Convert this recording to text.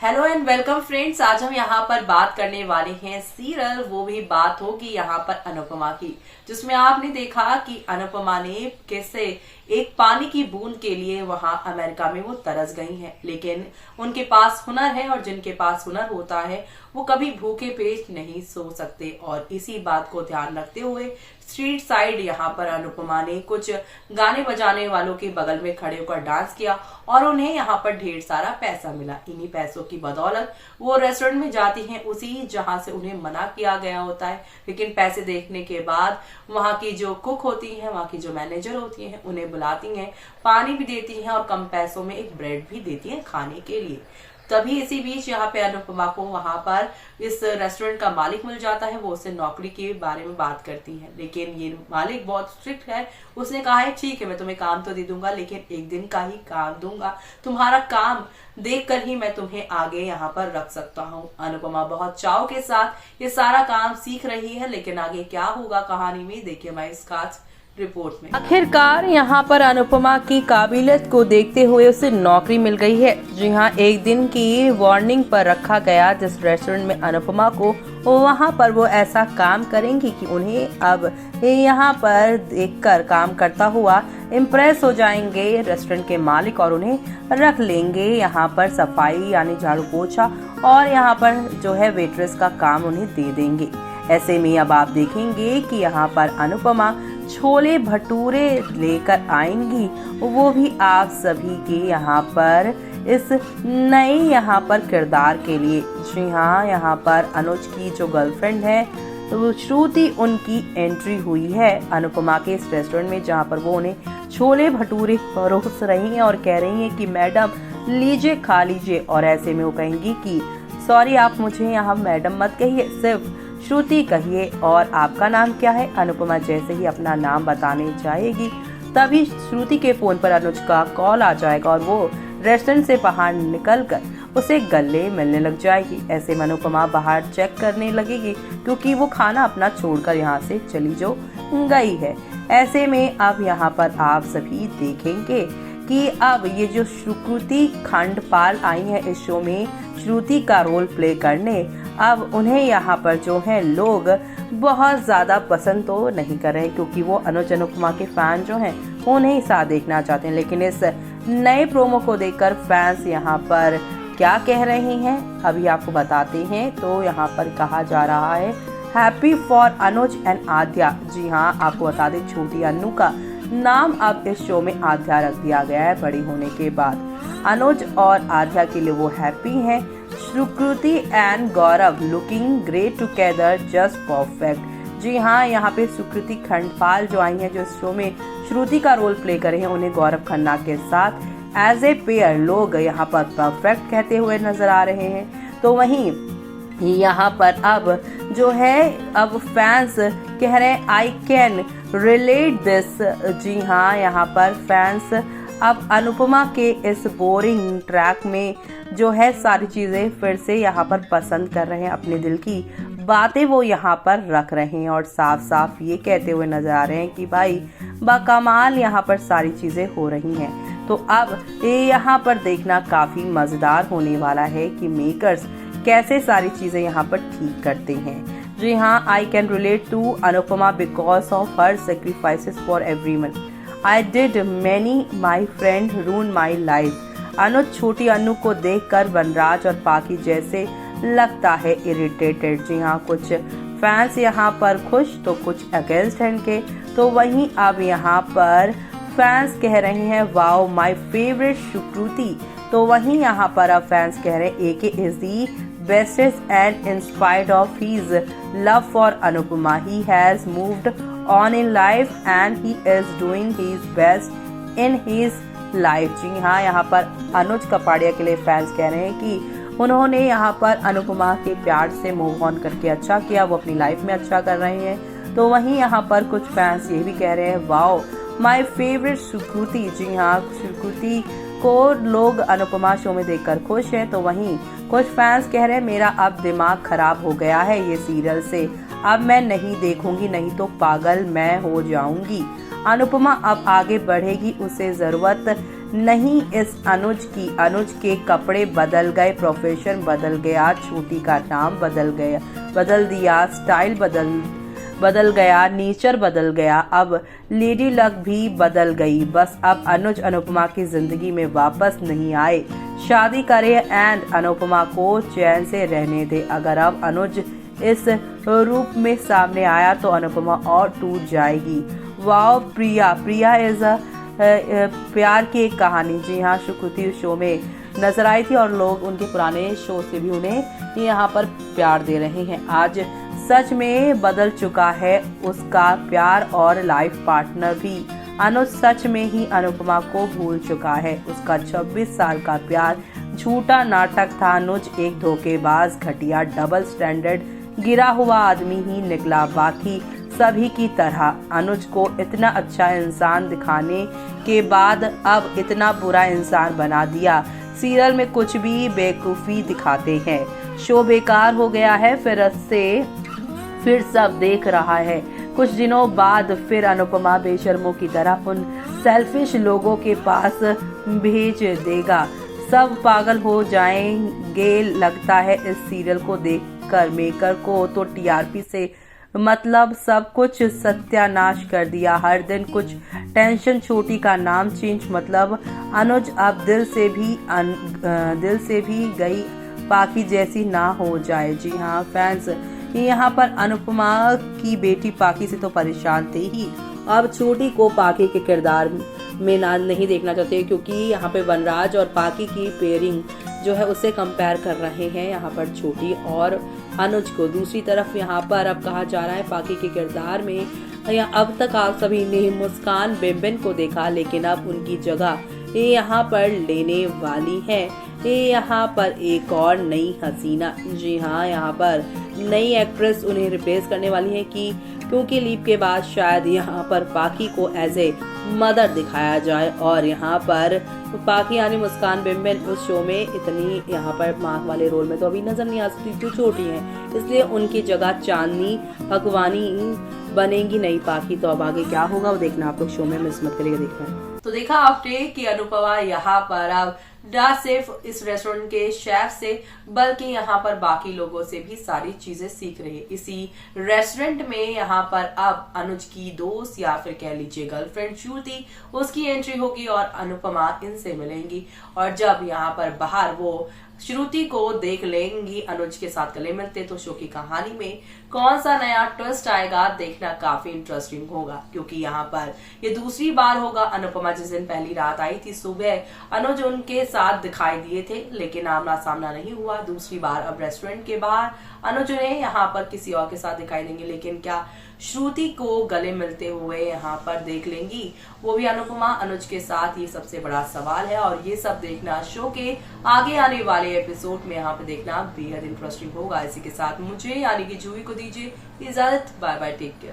Hello and welcome friends. आज हम यहाँ पर बात करने वाले हैं सीरियल, वो भी बात होगी यहाँ पर अनुपमा की, जिसमें आपने देखा कि अनुपमा ने कैसे एक पानी की बूंद के लिए वहां अमेरिका में वो तरस गई हैं, लेकिन उनके पास हुनर है और जिनके पास हुनर होता है वो कभी भूखे पेट नहीं सो सकते। और इसी बात को ध्यान रखते हुए स्ट्रीट साइड यहाँ पर अनुपमा ने कुछ गाने बजाने वालों के बगल में खड़े होकर डांस किया और उन्हें यहाँ पर ढेर सारा पैसा मिला। इन्हीं पैसों की बदौलत वो रेस्टोरेंट में जाती हैं, उसी जहां से उन्हें मना किया गया होता है, लेकिन पैसे देखने के बाद वहां की जो कुक होती हैं, वहां की जो मैनेजर होती हैं, उन्हें बुलाती हैं, पानी भी देती हैं और कम पैसों में एक ब्रेड भी देती हैं खाने के लिए। तभी इसी बीच यहाँ पे अनुपमा को वहां पर इस रेस्टोरेंट का मालिक मिल जाता है। वो उससे नौकरी के बारे में बात करती है, लेकिन ये मालिक बहुत स्ट्रिक्ट है। उसने कहा है ठीक है, मैं तुम्हें काम तो दे दूंगा, लेकिन एक दिन का ही काम दूंगा, तुम्हारा काम देखकर ही मैं तुम्हें आगे यहाँ पर रख सकता हूँ। अनुपमा बहुत चाव के साथ ये सारा काम सीख रही है, लेकिन आगे क्या होगा कहानी में देखिए हमारी इस खास रिपोर्ट में। आखिरकार यहाँ पर अनुपमा की काबिलियत को देखते हुए उसे नौकरी मिल गई है। जी हाँ, एक दिन की वार्निंग पर रखा गया जिस रेस्टोरेंट में अनुपमा को, वहाँ पर वो ऐसा काम करेंगी कि उन्हें अब यहाँ पर देखकर काम करता हुआ इम्प्रेस हो जाएंगे रेस्टोरेंट के मालिक और उन्हें रख लेंगे यहाँ पर सफाई यानी झाड़ू पोछा और यहाँ पर जो है वेट्रेस का काम उन्हें दे देंगे। ऐसे में अब आप देखेंगे कि यहाँ पर अनुपमा छोले भटूरे लेकर आएंगी, वो भी आप सभी के यहाँ पर इस नए यहाँ पर किरदार के लिए। जी हाँ, यहाँ पर अनुज की जो गर्लफ्रेंड है तो श्रुति, उनकी एंट्री हुई है अनुपमा के इस रेस्टोरेंट में, जहाँ पर वो उन्हें छोले भटूरे परोस रही हैं और कह रही हैं कि मैडम लीजिए, खा लीजिए। और ऐसे में वो कहेंगी कि सॉरी, आप मुझे यहाँ मैडम मत कहिए, सिर्फ श्रुति कहिए। और आपका नाम क्या है? अनुपमा जैसे ही अपना नाम बताने जाएगी तभी श्रुति के फोन पर अनुज का कॉल आ जाएगा और वो रेस्टोरेंट से बाहर निकलकर उसे गले मिलने लग जाएगी। ऐसे में अनुपमा बाहर चेक करने लगेगी क्योंकि वो खाना अपना छोड़कर यहाँ से चली जो गई है। ऐसे में अब यहाँ पर आप सभी देखेंगे कि अब ये जो श्रुति खंडपाल आई है इस शो में श्रुति का रोल प्ले करने, अब उन्हें यहाँ पर जो है लोग बहुत ज्यादा पसंद तो नहीं कर रहे हैं, क्योंकि वो अनुज अनुपमा के फैन जो हैं वो उन्हें साथ देखना चाहते हैं। लेकिन इस नए प्रोमो को देखकर फैंस यहाँ पर क्या कह रहे हैं अभी आपको बताते हैं। तो यहाँ पर कहा जा रहा है हैप्पी फॉर अनुज एंड आद्या। जी हाँ, आपको बता दें छोटी अन्नू का नाम अब इस शो में आद्या रख दिया गया है बड़ी होने के बाद। अनुज और आद्या के लिए वो हैप्पी हैं। Sukriti and Gaurav looking great together, just perfect. जी हाँ, यहाँ पे सुकृति खंडपाल जो आई हैं, जो इस शो में श्रुति का रोल प्ले करे हैं, उन्हें गौरव खन्ना के साथ एज ए पेयर लोग यहाँ पर परफेक्ट कहते हुए नजर आ रहे हैं। तो वहीं यहाँ पर अब जो है अब फैंस कह रहे हैं आई कैन रिलेट दिस। जी हाँ, यहाँ पर फैंस अब अनुपमा के इस बोरिंग ट्रैक में जो है सारी चीजें फिर से यहाँ पर पसंद कर रहे हैं, अपने दिल की बातें वो यहाँ पर रख रहे हैं और साफ साफ ये कहते हुए नजर आ रहे हैं कि भाई बाकमाल यहाँ पर सारी चीजें हो रही हैं। तो अब ये यहाँ पर देखना काफी मजेदार होने वाला है कि मेकर्स कैसे सारी चीजें यहाँ पर ठीक करते हैं। जी हाँ, I can relate to Anupama because of her sacrifices for everyone. I did many my friend ruin my life. Anuj छोटी अनु को देखकर वनराज और पाकी जैसे लगता है इरिटेटेड। जी हाँ, कुछ फैंस यहाँ पर खुश तो कुछ अगेंस्ट हैं इनके। तो वहीं अब यहाँ पर फैंस कह रहे हैं वाओ माय फेवरेट सुकृति। तो वहीं यहाँ पर अब फैंस कह रहे हैं AK is the bestest and in spite of his love for Anupama, he has moved on in life and he is doing his best in his life। जी हाँ, यहाँ पर अनुज कपाड़िया के लिए फैंस कह रहे हैं कि उन्होंने यहाँ पर अनुपमा के प्यार से मूव ऑन करके अच्छा किया, वो अपनी लाइफ में अच्छा कर रहे हैं। तो वहीं यहाँ पर कुछ फैंस ये भी कह रहे हैं वाओ माय फेवरेट सुकृति। जी हाँ, सुकृति को लोग अनुपमा शो में देखकर खुश हैं। तो वहीं कुछ फैंस कह रहे हैं मेरा अब दिमाग खराब हो गया है ये सीरियल से, अब मैं नहीं देखूंगी, नहीं तो पागल मैं हो जाऊंगी। अनुपमा अब आगे बढ़ेगी, उसे जरूरत नहीं इस अनुज के कपड़े बदल गए, प्रोफेशन बदल गया, छुट्टी का नाम बदल दिया, स्टाइल बदल गया, नेचर बदल गया, अब लेडी लक भी बदल गई। बस अब अनुज अनुपमा की जिंदगी में वापस नहीं आए। शादी करे एंड अनुपमा को चैन से रहने दे। अगर अब अनुज इस रूप में सामने आया तो अनुपमा और टूट जाएगी। वाओ, प्रिया इज प्यार की एक कहानी। जी हाँ, शुक्रुति शो में नजर आई थी और लोग उनके पुराने शो से भी उन्हें यहाँ पर प्यार दे रहे हैं। आज सच में बदल चुका है उसका प्यार और लाइफ पार्टनर भी। अनुज सच में ही अनुपमा को भूल चुका है। उसका 26 साल का प्यार झूठा नाटक था। अनुज एक धोखेबाज, घटिया, डबल स्टैंडर्ड, गिरा हुआ आदमी ही निकला, बाकी सभी की तरह। अनुज को इतना अच्छा इंसान दिखाने के बाद अब इतना बुरा इंसान बना दिया। सीरियल में कुछ भी बेवकूफ़ी दिखाते हैं। शो बेकार हो गया है, फिर सब देख रहा है। कुछ दिनों बाद फिर अनुपमा बेशर्मों की तरह उन सेल्फिश लोगों के पास भेज देगा। सब पागल हो जाएंगे लगता है इस सीरियल को देखकर। मेकर को तो टीआरपी से मतलब सब कुछ सत्यानाश कर दिया। हर दिन कुछ टेंशन, छोटी का नाम चेंज, मतलब अनुज अब दिल से भी गई, पाकी जैसी ना हो जाए। जी हाँ फैंस, यहाँ पर अनुपमा की बेटी पाकी से तो परेशान थे ही, अब छोटी को पाकी के किरदार में नहीं देखना चाहते, क्योंकि यहाँ पे वनराज और पाकी की पेयरिंग जो है उसे कंपेयर कर रहे हैं यहाँ पर छोटी और अनुज को। दूसरी तरफ यहाँ पर अब कहा जा रहा है पाकी के किरदार में अब तक आप सभी ने मुस्कान बेम्बेन को देखा, लेकिन अब उनकी जगह यहाँ पर लेने वाली है यहाँ पर एक और नई हसीना। जी हाँ, यहाँ पर नई एक्ट्रेस उन्हें रिप्लेस करने वाली है क्योंकि लीप के बाद शायद यहाँ पर पाकी को एज ए मदर दिखाया जाए। और यहाँ पर पाकी यानी मुस्कान बेम्बेन उस शो में इतनी यहाँ पर माँ वाले रोल में तो अभी नजर नहीं आ सकती, जो छोटी हैं, इसलिए उनकी जगह चांदनी भगवानी बनेगी नई पाकी। तो अब आगे क्या होगा वो देखना आप लोग शो में, मिस मत करिएगा देखना। तो देखा आपने कि अनुपमा यहाँ पर अब न सिर्फ इस रेस्टोरेंट के शेफ से बल्कि यहाँ पर बाकी लोगों से भी सारी चीजें सीख रही है। इसी रेस्टोरेंट में यहाँ पर अब अनुज की दोस्त या फिर कह लीजिए गर्लफ्रेंड श्रुति, उसकी एंट्री होगी और अनुपमा इनसे मिलेंगी। और जब यहाँ पर बाहर वो श्रुति को देख लेंगी अनुज के साथ गले मिलते, तो शो की कहानी में कौन सा नया ट्विस्ट आएगा देखना काफी इंटरेस्टिंग होगा, क्योंकि यहाँ पर ये दूसरी बार होगा। अनुपमा जिस दिन पहली रात आई थी सुबह अनुज उनके साथ दिखाई दिए थे, लेकिन आमना सामना नहीं हुआ। दूसरी बार अब रेस्टोरेंट के बाहर अनुज उन्हें यहाँ पर किसी और के साथ दिखाई देंगे, लेकिन क्या श्रुति को गले मिलते हुए यहाँ पर देख लेंगी, वो भी अनुपमा अनुज के साथ? ये सबसे बड़ा सवाल है और ये सब देखना शो के आगे आने वाले एपिसोड में यहाँ पे देखना बेहद इंटरेस्टिंग होगा। इसी के साथ मुझे यानी कि जूही को दीजिए इजाजत। Bye bye, take care.